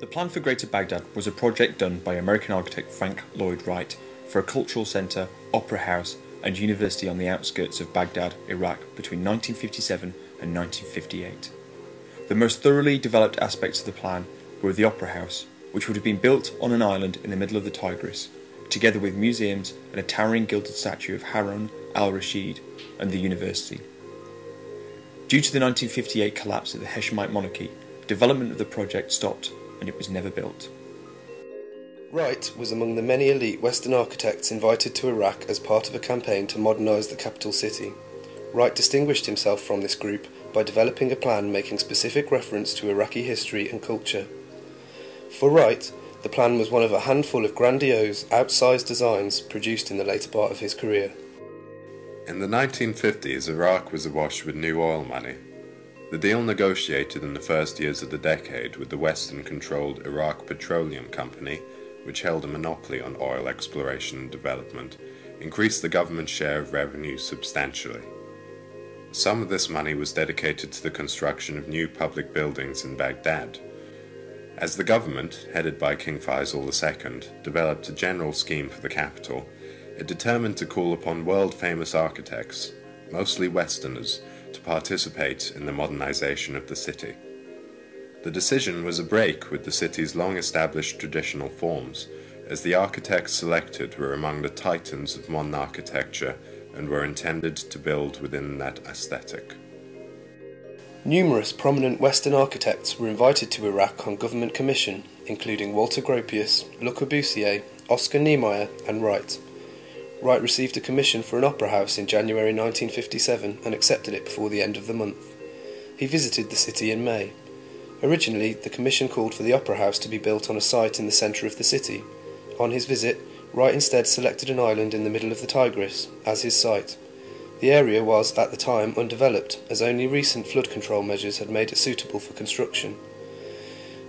The plan for Greater Baghdad was a project done by American architect Frank Lloyd Wright for a cultural centre, opera house and university on the outskirts of Baghdad, Iraq between 1957 and 1958. The most thoroughly developed aspects of the plan were the opera house, which would have been built on an island in the middle of the Tigris, together with museums and a towering gilded statue of Harun al-Rashid and the university. Due to the 1958 collapse of the Hashemite monarchy, development of the project stopped and it was never built. Wright was among the many elite Western architects invited to Iraq as part of a campaign to modernise the capital city. Wright distinguished himself from this group by developing a plan making specific reference to Iraqi history and culture. For Wright, the plan was one of a handful of grandiose, outsized designs produced in the later part of his career. In the 1950s, Iraq was awash with new oil money. The deal negotiated in the first years of the decade with the Western-controlled Iraq Petroleum Company, which held a monopoly on oil exploration and development, increased the government's share of revenue substantially. Some of this money was dedicated to the construction of new public buildings in Baghdad. As the government, headed by King Faisal II, developed a general scheme for the capital, it determined to call upon world-famous architects, mostly Westerners, to participate in the modernization of the city. The decision was a break with the city's long-established traditional forms, as the architects selected were among the titans of modern architecture and were intended to build within that aesthetic. Numerous prominent Western architects were invited to Iraq on government commission, including Walter Gropius, Le Corbusier, Oscar Niemeyer and Wright. Wright received a commission for an opera house in January 1957 and accepted it before the end of the month. He visited the city in May. Originally, the commission called for the opera house to be built on a site in the centre of the city. On his visit, Wright instead selected an island in the middle of the Tigris as his site. The area was, at the time, undeveloped, as only recent flood control measures had made it suitable for construction.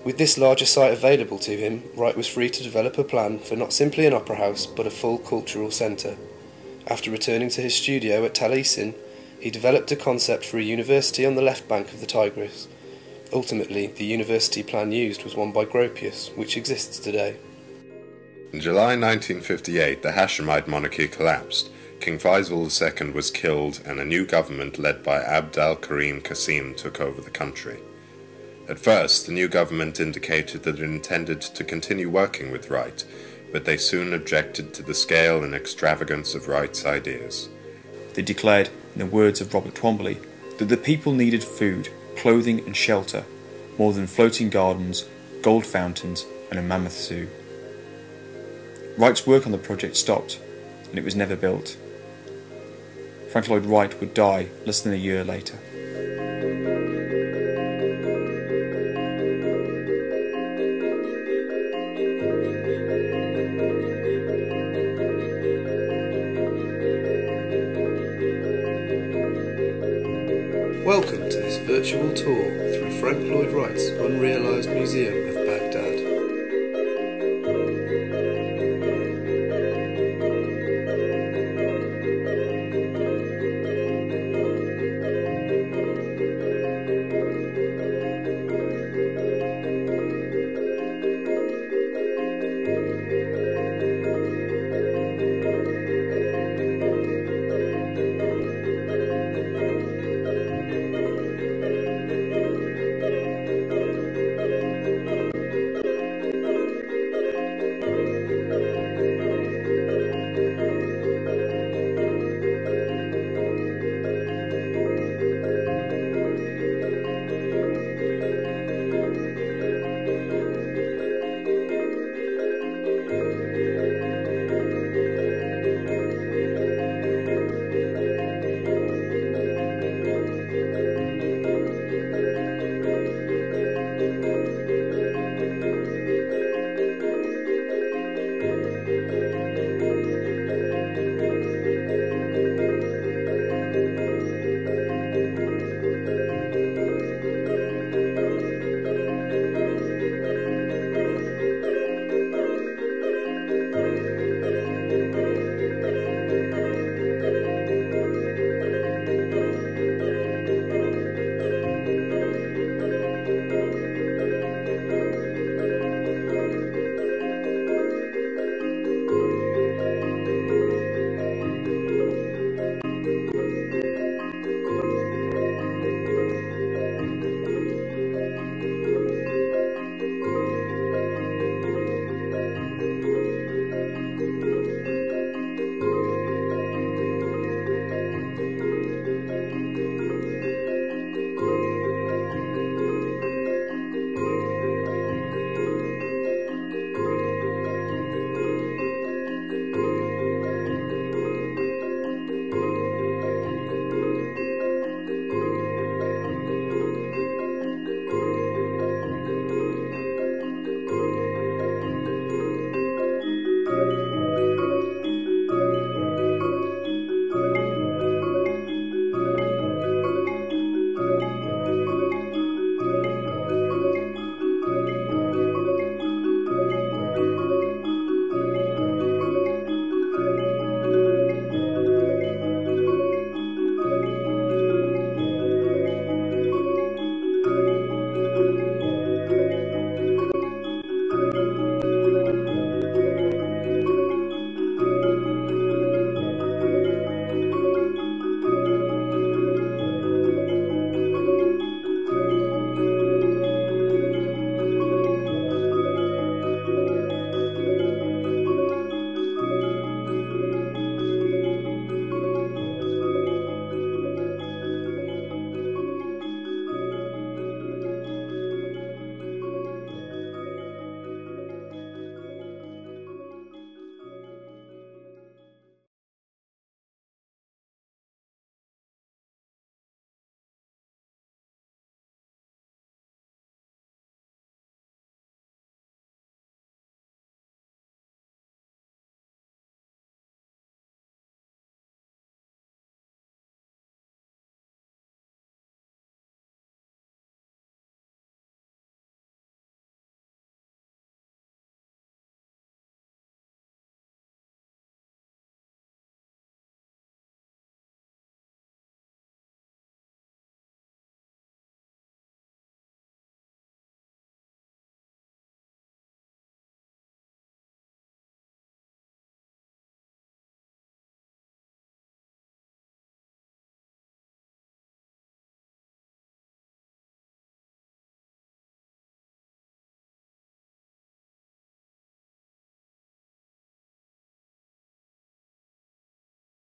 With this larger site available to him, Wright was free to develop a plan for not simply an opera house, but a full cultural centre. After returning to his studio at Taliesin, he developed a concept for a university on the left bank of the Tigris. Ultimately, the university plan used was one by Gropius, which exists today. In July 1958, the Hashemite monarchy collapsed. King Faisal II was killed and a new government led by Abd al-Karim Qasim took over the country. At first, the new government indicated that it intended to continue working with Wright, but they soon objected to the scale and extravagance of Wright's ideas. They declared, in the words of Robert Twombly, that the people needed food, clothing and shelter, more than floating gardens, gold fountains and a mammoth zoo. Wright's work on the project stopped, and it was never built. Frank Lloyd Wright would die less than a year later. Welcome to this virtual tour through Frank Lloyd Wright's unrealised Museum of Baghdad.